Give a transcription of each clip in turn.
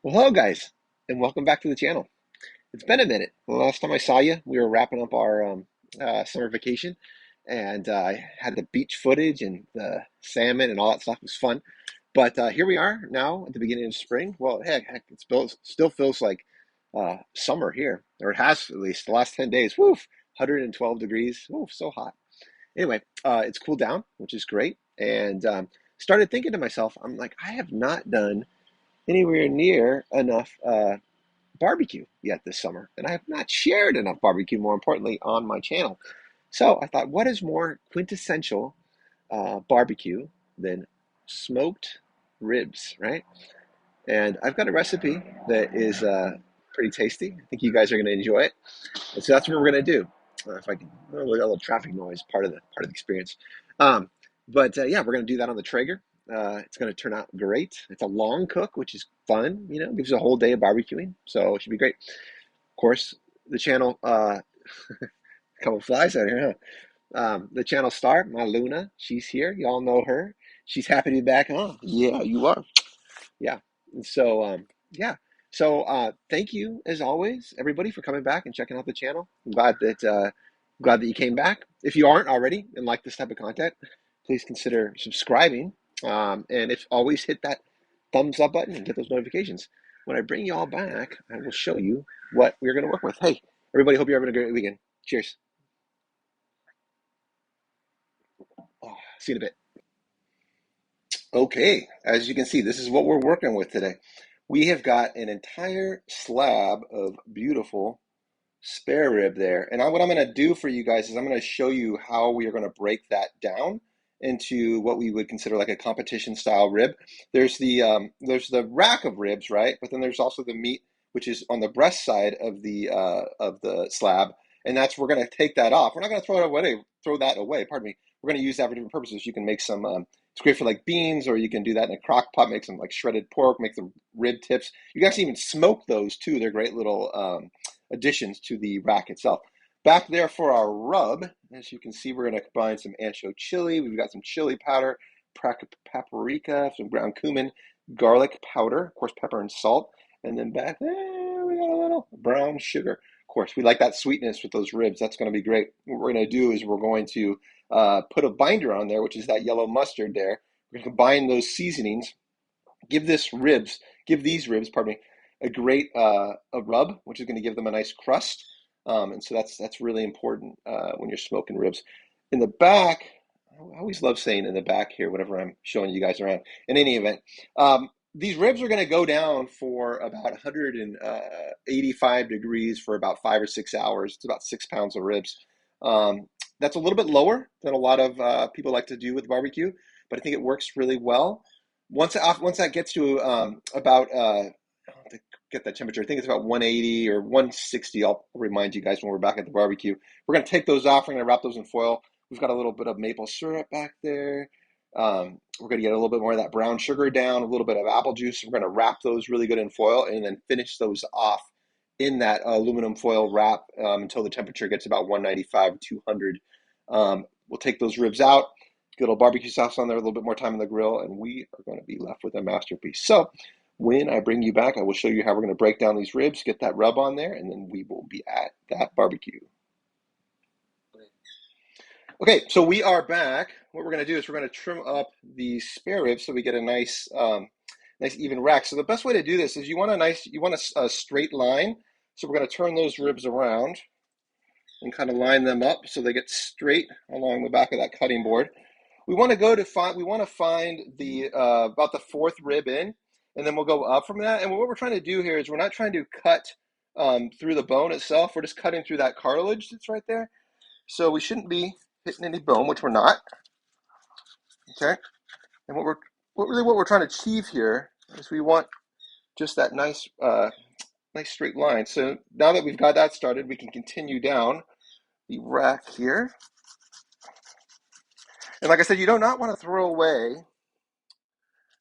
Well, hello guys, and welcome back to the channel. It's been a minute. The last time I saw you, we were wrapping up our summer vacation, and I had the beach footage and the salmon and all that stuff. It was fun. But here we are now at the beginning of spring. Well, heck, still feels like summer here, or it has at least the last 10 days. Woof, 112 degrees. Woof, so hot. Anyway, it's cooled down, which is great, and started thinking to myself, I'm like, I have not done anywhere near enough barbecue yet this summer, and I have not shared enough barbecue, more importantly, on my channel. So I thought, what is more quintessential barbecue than smoked ribs, right? And I've got a recipe that is pretty tasty. I think you guys are going to enjoy it, and so that's what we're going to do. If I can, a little traffic noise, part of the experience. Um, but yeah, we're going to do that on the Traeger. It's going to turn out great. It's a long cook, which is fun. Gives you a whole day of barbecuing, so it should be great. Of course, the channel, a couple flies out here, huh? The channel star, my Luna, she's here. Y'all know her. She's happy to be back on. Yeah, you are. Yeah. And so, yeah. So, thank you as always, everybody, for coming back and checking out the channel. I'm glad that you came back. If you aren't already and like this type of content, please consider subscribing. And if always hit that thumbs up button and get those notifications. When I bring you all back, I will show you what we're going to work with. Hey, everybody, hope you're having a great weekend. Cheers. Oh, see you in a bit. Okay, as you can see, this is what we're working with today. We have got an entire slab of beautiful spare rib there. And what I'm going to do for you guys is I'm going to show you how we are going to break that down into what we would consider like a competition style rib. There's the rack of ribs, right? But then there's also the meat, which is on the breast side of the slab, and that's we're going to take that off. We're not going to throw that away. Pardon me. We're going to use that for different purposes. You can make some. It's great for like beans, or you can do that in a crock pot. Make some like shredded pork. Make the rib tips. You can actually even smoke those too. They're great little additions to the rack itself. Back there for our rub, as you can see, we're going to combine some ancho chili. We've got some chili powder, paprika, some ground cumin, garlic powder, of course, pepper and salt. And then back there, we got a little brown sugar. Of course, we like that sweetness with those ribs. That's going to be great. What we're going to do is we're going to put a binder on there, which is that yellow mustard there. We're going to combine those seasonings, give these ribs, pardon me, a great a rub, which is going to give them a nice crust. And so that's really important when you're smoking ribs. In the back, I always love saying in the back here, whenever I'm showing you guys around. In any event, these ribs are going to go down for about 185 degrees for about 5 or 6 hours. It's about 6 pounds of ribs. That's a little bit lower than a lot of people like to do with barbecue, but I think it works really well. Once that gets to about to get that temperature, I think it's about 180 or 160. I'll remind you guys when we're back at the barbecue. We're going to take those off. We're going to wrap those in foil. We've got a little bit of maple syrup back there. We're going to get a little bit more of that brown sugar down, a little bit of apple juice. We're going to wrap those really good in foil and then finish those off in that aluminum foil wrap until the temperature gets about 195, 200. We'll take those ribs out, get a little barbecue sauce on there, a little bit more time on the grill, and we are going to be left with a masterpiece. So when I bring you back, I will show you how we're going to break down these ribs, get that rub on there, and then we will be at that barbecue. Okay, so we are back. What we're going to do is we're going to trim up the spare ribs so we get a nice even rack. So the best way to do this is you want a straight line. So we're going to turn those ribs around and kind of line them up so they get straight along the back of that cutting board. We want to find the about the fourth rib in, and then we'll go up from that. And what we're trying to do here is we're not trying to cut through the bone itself. We're just cutting through that cartilage that's right there. So we shouldn't be hitting any bone, which we're not. Okay. And what we're trying to achieve here is we want just that nice straight line. So now that we've got that started, we can continue down the rack here. And like I said, you do not want to throw away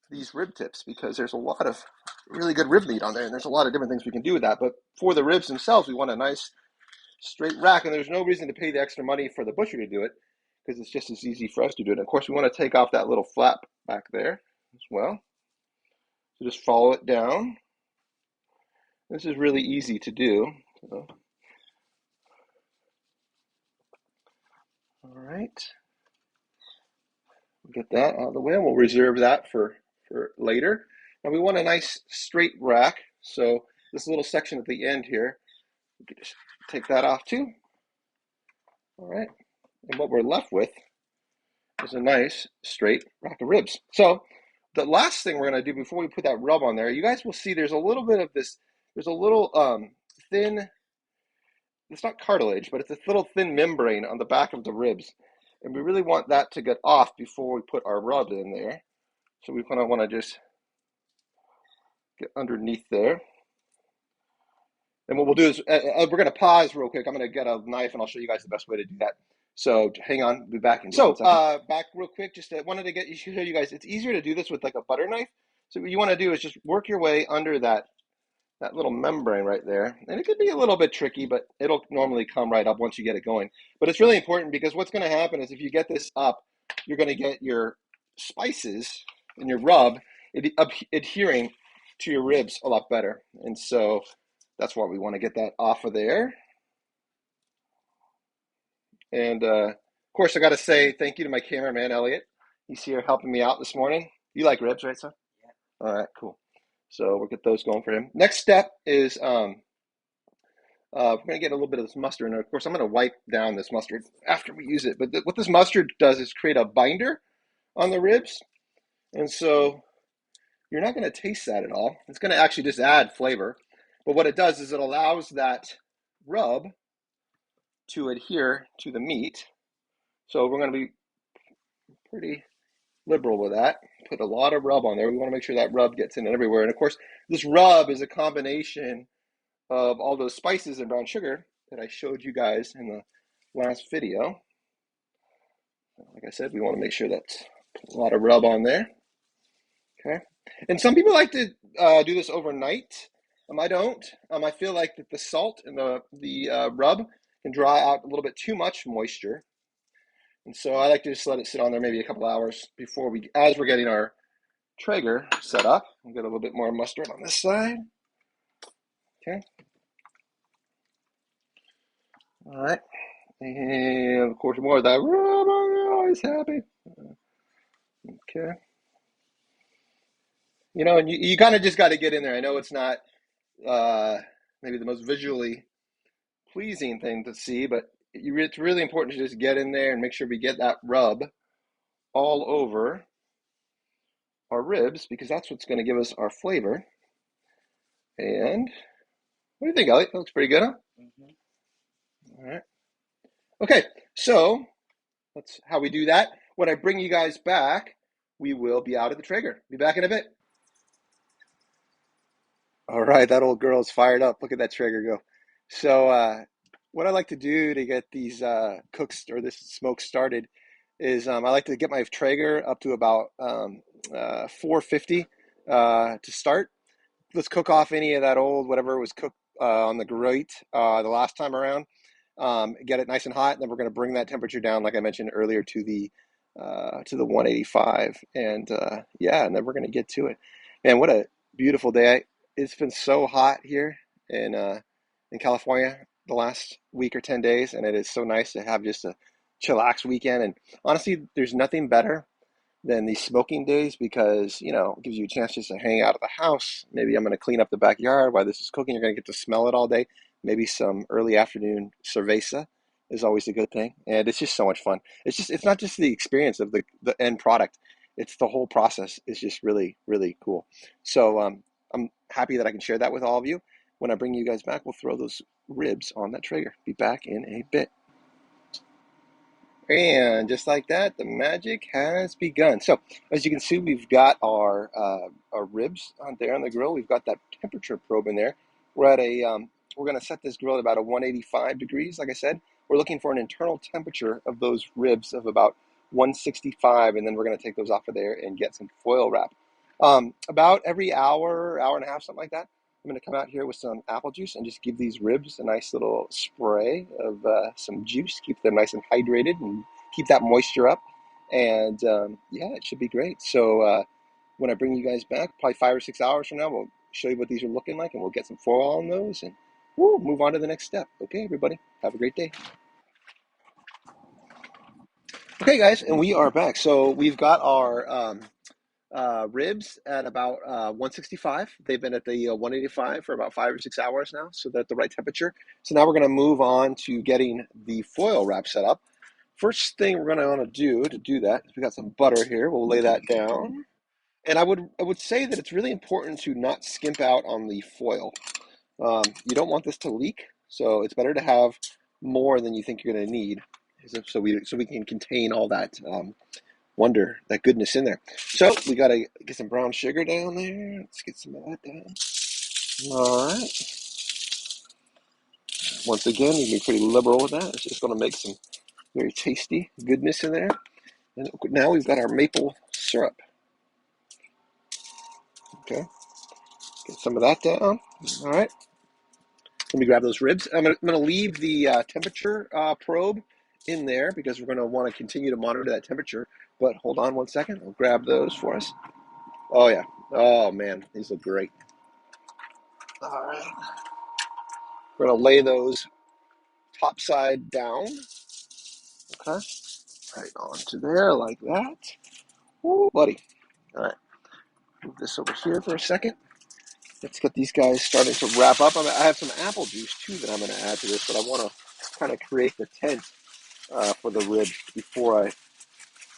these rib tips because there's a lot of really good rib meat on there, and there's a lot of different things we can do with that. But for the ribs themselves, we want a nice straight rack, and there's no reason to pay the extra money for the butcher to do it because it's just as easy for us to do it. And of course, we want to take off that little flap back there as well. So just follow it down. This is really easy to do. So, all right, we'll get that out of the way. We'll reserve that for later. Now we want a nice straight rack. So this little section at the end here, we can just take that off too. All right, and what we're left with is a nice straight rack of ribs. So the last thing we're going to do before we put that rub on there, you guys will see there's a little bit of this, there's a little thin, it's not cartilage, but it's a little thin membrane on the back of the ribs. And we really want that to get off before we put our rub in there. So we kind of want to just get underneath there. And what we'll do is we're going to pause real quick. I'm going to get a knife and I'll show you guys the best way to do that. So hang on, we'll be back in just 1 second. Back real quick, just wanted to show you guys, it's easier to do this with like a butter knife. So what you want to do is just work your way under that little membrane right there. And it could be a little bit tricky, but it'll normally come right up once you get it going. But it's really important because what's going to happen is if you get this up, you're going to get your spices and your rub adhering to your ribs a lot better. And so that's why we want to get that off of there. And of course, I got to say thank you to my cameraman, Elliot. He's here helping me out this morning. You like ribs, right, son? Yeah. All right, cool. So we'll get those going for him. Next step is we're going to get a little bit of this mustard. And of course, I'm going to wipe down this mustard after we use it. But what this mustard does is create a binder on the ribs. And so you're not going to taste that at all. It's going to actually just add flavor. But what it does is it allows that rub to adhere to the meat. So we're going to be pretty liberal with that. Put a lot of rub on there. We want to make sure that rub gets in everywhere. And of course, this rub is a combination of all those spices and brown sugar that I showed you guys in the last video. Like I said, we want to make sure that's a lot of rub on there. Okay. And some people like to do this overnight. I don't. I feel like that the salt and the rub can draw out a little bit too much moisture. And so I like to just let it sit on there maybe a couple hours before as we're getting our Traeger set up. We'll get a little bit more mustard on this side. Okay. All right. And of course, more of that rub. I'm always happy. Okay. You know, and you kind of just got to get in there. I know it's not maybe the most visually pleasing thing to see, but it's really important to just get in there and make sure we get that rub all over our ribs because that's what's going to give us our flavor. And what do you think, Elliot? That looks pretty good, huh? Mm-hmm. All right. Okay, so that's how we do that. When I bring you guys back, we will be out at the Traeger. Be back in a bit. All right, that old girl's fired up. Look at that Traeger go. So what I like to do to get these cooks or this smoke started is I like to get my Traeger up to about 450 to start. Let's cook off any of that old whatever was cooked on the grate the last time around. Get it nice and hot, and then we're going to bring that temperature down, like I mentioned earlier, to the 185, and yeah, and then we're going to get to it. Man, what a beautiful day! It's been so hot here in California the last week or 10 days, and it is so nice to have just a chillax weekend. And honestly, there's nothing better than these smoking days because, you know, it gives you a chance just to hang out of the house. Maybe I'm going to clean up the backyard while this is cooking. You're going to get to smell it all day. Maybe some early afternoon cerveza is always a good thing. And it's just so much fun. It's not just the experience of the end product. It's the whole process is just really, really cool. So I'm happy that I can share that with all of you. When I bring you guys back, we'll throw those ribs on that Traeger. Be back in a bit. And just like that, the magic has begun. So as you can see, we've got our ribs on there on the grill. We've got that temperature probe in there. We're at we're going to set this grill at about a 185 degrees. Like I said, we're looking for an internal temperature of those ribs of about 165, and then we're going to take those off of there and get some foil wrap. About every hour and a half, something like that, I'm going to come out here with some apple juice and just give these ribs a nice little spray of some juice, keep them nice and hydrated and keep that moisture up. And yeah, it should be great. So when I bring you guys back, probably 5 or 6 hours from now, we'll show you what these are looking like, and we'll get some foil on those, and we'll move on to the next step. Okay, everybody, have a great day. Okay, guys, and we are back. So we've got our ribs at about 165. They've been at the 185 for about 5 or 6 hours now, so they're at the right temperature. So now we're going to move on to getting the foil wrap set up. First thing we're going to want to do that is we got some butter here. We'll lay that down. And I would say that it's really important to not skimp out on the foil. You don't want this to leak, so it's better to have more than you think you're going to need, so we can contain all that wonder, that goodness in there. So we got to get some brown sugar down there. Let's get some of that down. All right. Once again, you can be pretty liberal with that. It's just going to make some very tasty goodness in there. And now we've got our maple syrup. Okay. Get some of that down. All right. Let me grab those ribs. I'm going to leave the temperature probe in there because we're going to want to continue to monitor that temperature. But hold on one second. I'll grab those for us. Oh, yeah. Oh, man. These look great. All right. We're going to lay those top side down. Okay. Right onto there like that. Woo, buddy. All right. Move this over here for a second. Let's get these guys starting to wrap up. I have some apple juice, too, that I'm going to add to this, but I want to kind of create the tent for the ribs before I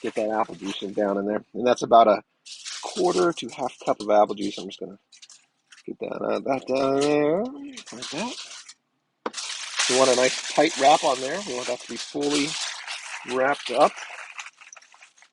get that apple juice down in there. And that's about a quarter to half cup of apple juice. I'm just going to get that down there like that. We want a nice tight wrap on there. We want that to be fully wrapped up.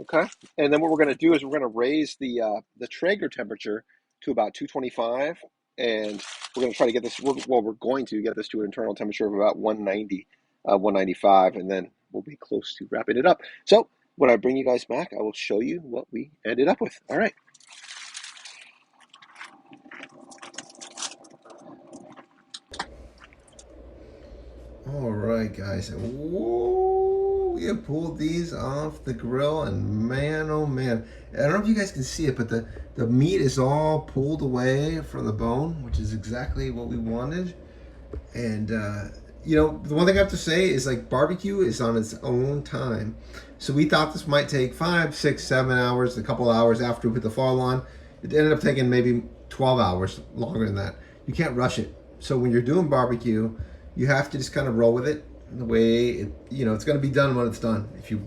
Okay. And then what we're going to do is we're going to raise the Traeger temperature to about 225. And we're going to try to get this, we're going to get this to an internal temperature of about 190, 195. And then we'll be close to wrapping it up. So when I bring you guys back, I will show you what we ended up with. All right. All right, guys. Whoa, we have pulled these off the grill, and man, oh man, I don't know if you guys can see it, but the meat is all pulled away from the bone, which is exactly what we wanted. And the one thing I have to say is like barbecue is on its own time. So we thought this might take 5, 6, 7 hours, a couple hours after we put the foil on. It ended up taking maybe 12 hours longer than that. You can't rush it. So when you're doing barbecue, you have to just kind of roll with it the way it's going to be done when it's done. If you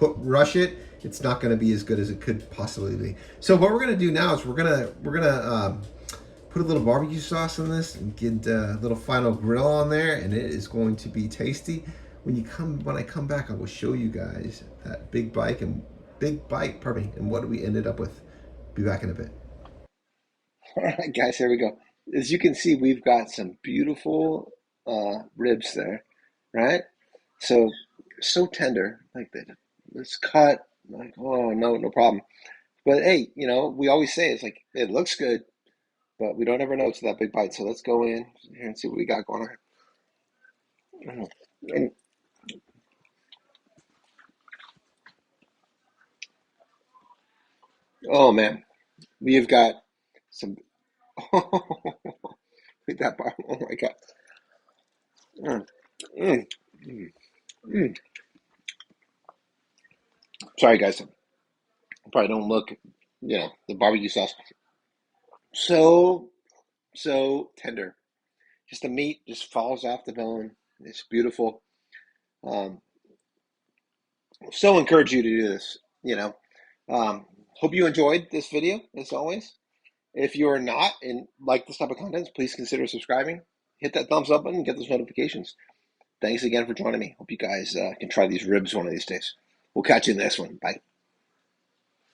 rush it, it's not going to be as good as it could possibly be. So what we're going to do now is we're gonna put a little barbecue sauce on this and get a little final grill on there, and it is going to be tasty. When I come back, I will show you guys that big bite and what we ended up with. Be back in a bit. All right, guys, here we go. As you can see, we've got some beautiful ribs there, right? So tender, like that. It's cut, like, oh, no problem. But hey, we always say it's like it looks good, but we don't ever know it's that big bite. So let's go in here and see what we got going on. And, oh man, we have got some. Look at that bar. Oh my God. Mm, mm, mm, mm. Sorry, guys. Probably don't look, the barbecue sauce. So, so tender. Just the meat just falls off the bone. It's beautiful. Um, so encourage you to do this, Hope you enjoyed this video, as always. If you're not and like this type of content, please consider subscribing. Hit that thumbs up button and get those notifications. Thanks again for joining me. Hope you guys can try these ribs one of these days. We'll catch you in the next one. Bye.